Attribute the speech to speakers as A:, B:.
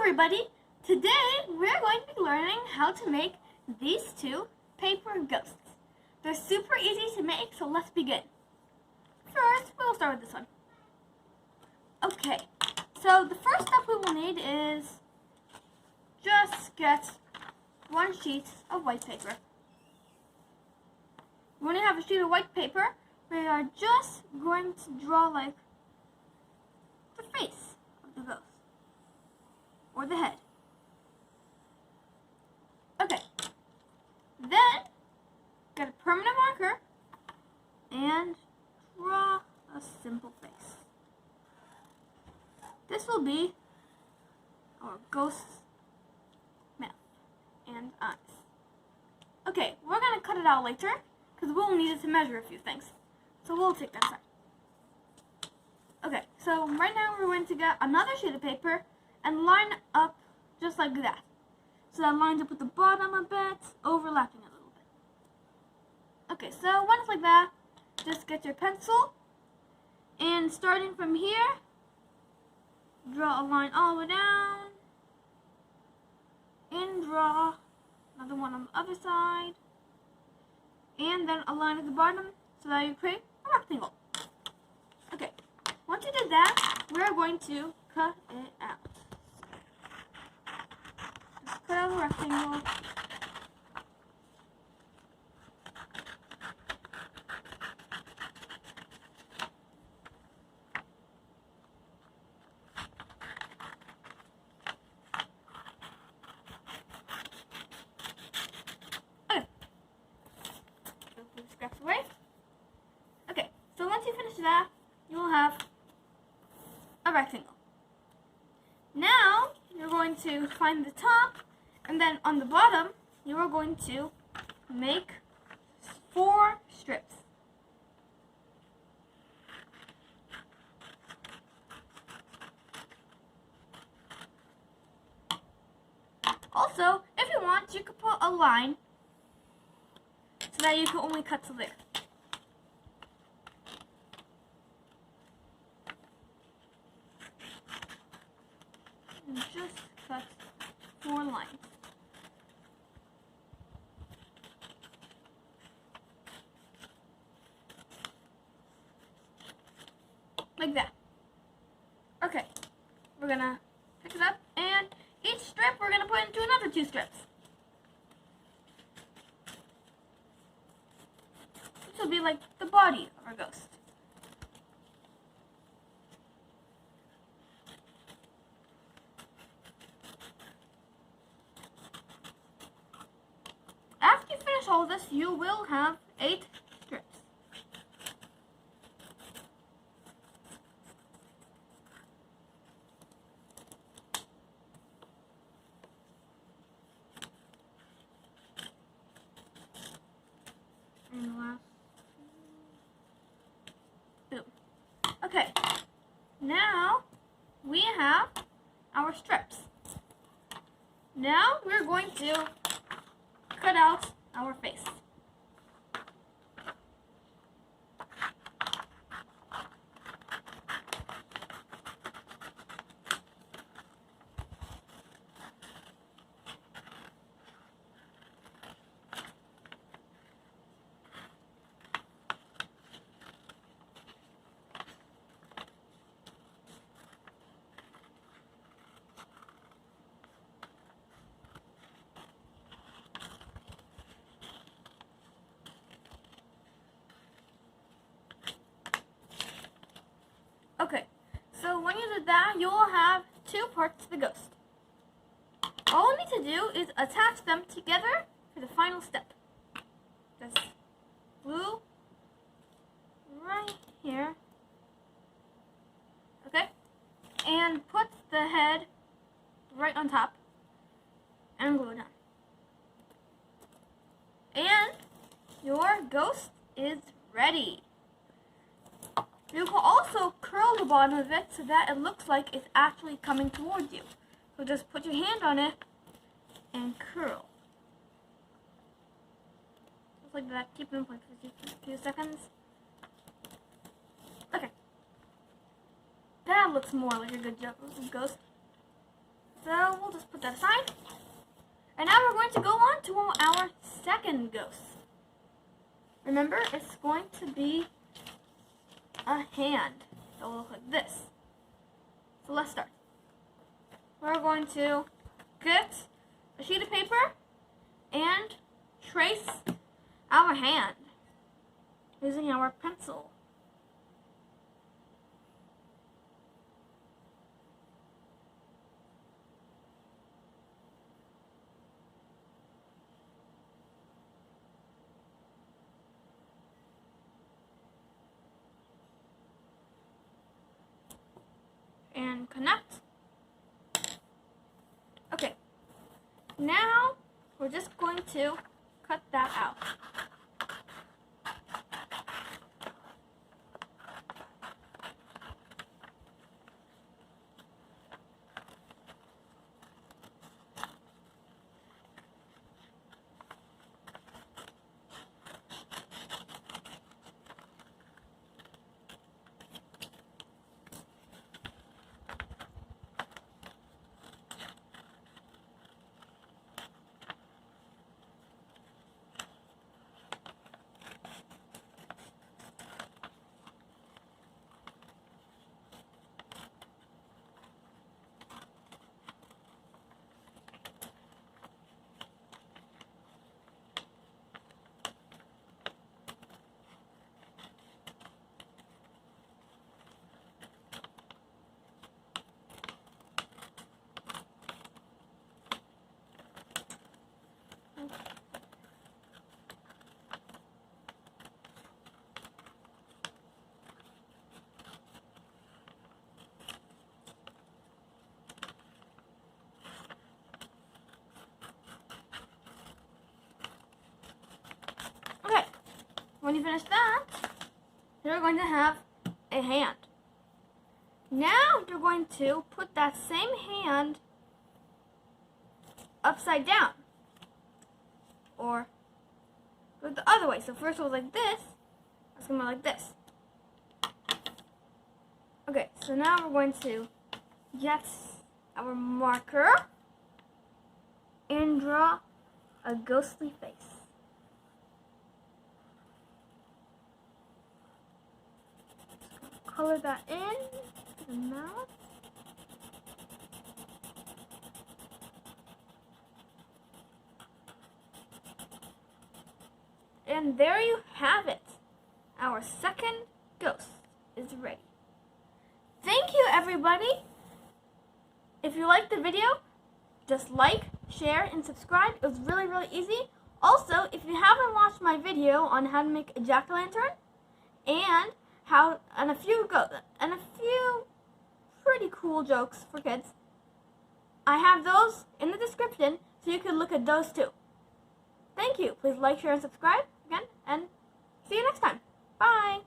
A: everybody! Today we're going to be learning how to make these two paper ghosts. They're super easy to make, so let's begin. First, we'll start with this one. Okay, so the first step we will need is just get one sheet of white paper. When you have a sheet of white paper, we are just going to draw like the face of the ghost. Or the head. Okay. Then, get a permanent marker and draw a simple face. This will be our ghost's mouth and eyes. Okay, we're going to cut it out later because we'll need it to measure a few things. So we'll take that aside. Okay, so right now we're going to get another sheet of paper and line up just like that. So that lines up with the bottom a bit, overlapping a little bit. Okay, so when it's like that, just get your pencil, and starting from here, draw a line all the way down, and draw another one on the other side, and then a line at the bottom, so that you create a rectangle. Okay, once you did that, we're going to cut it out. Cut out a rectangle. Okay. Move scraps away. Okay, so once you finish that, you will have a rectangle. Now, you're going to find the top, and then on the bottom, you are going to make 4 strips. Also, if you want, you could put a line so that you can only cut to there. And just cut 4 lines. Like that. Okay, we're gonna pick it up, and each strip we're gonna put into another 2 strips. This will be like the body of our ghost. After you finish all this, you will have 8 strips. And the last. Boom. Okay. Now we have our strips. Now we're going to cut out our face. Okay, so when you do that, you will have 2 parts of the ghost. All we need to do is attach them together for the final step. Just glue right here. Okay? And put the head right on top and glue it down. And your ghost is ready. You can also curl the bottom of it so that it looks like it's actually coming towards you. So just put your hand on it and curl. Just like that. Keep it in place for a few seconds. Okay. That looks more like a good ghost. So we'll just put that aside. And now we're going to go on to our second ghost. Remember, it's going to be a hand that will look like this. So let's start. We're going to get a sheet of paper and trace our hand using our pencil. And connect. Okay, now we're just going to cut that out. Okay, when you finish that, you're going to have a hand. Now you're going to put that same hand upside down, or go the other way. So first it was like this, it's going to be like this. Okay, so now we're going to get our marker and draw a ghostly face. Color that in the mouth. And there you have it. Our second ghost is ready. Thank you, everybody. If you liked the video, just like, share, and subscribe. It was really, really easy. Also, if you haven't watched my video on how to make a jack-o'-lantern and a few pretty cool jokes for kids, I have those in the description, so you can look at those too. Thank you. Please like, share, and subscribe again, and see you next time. Bye.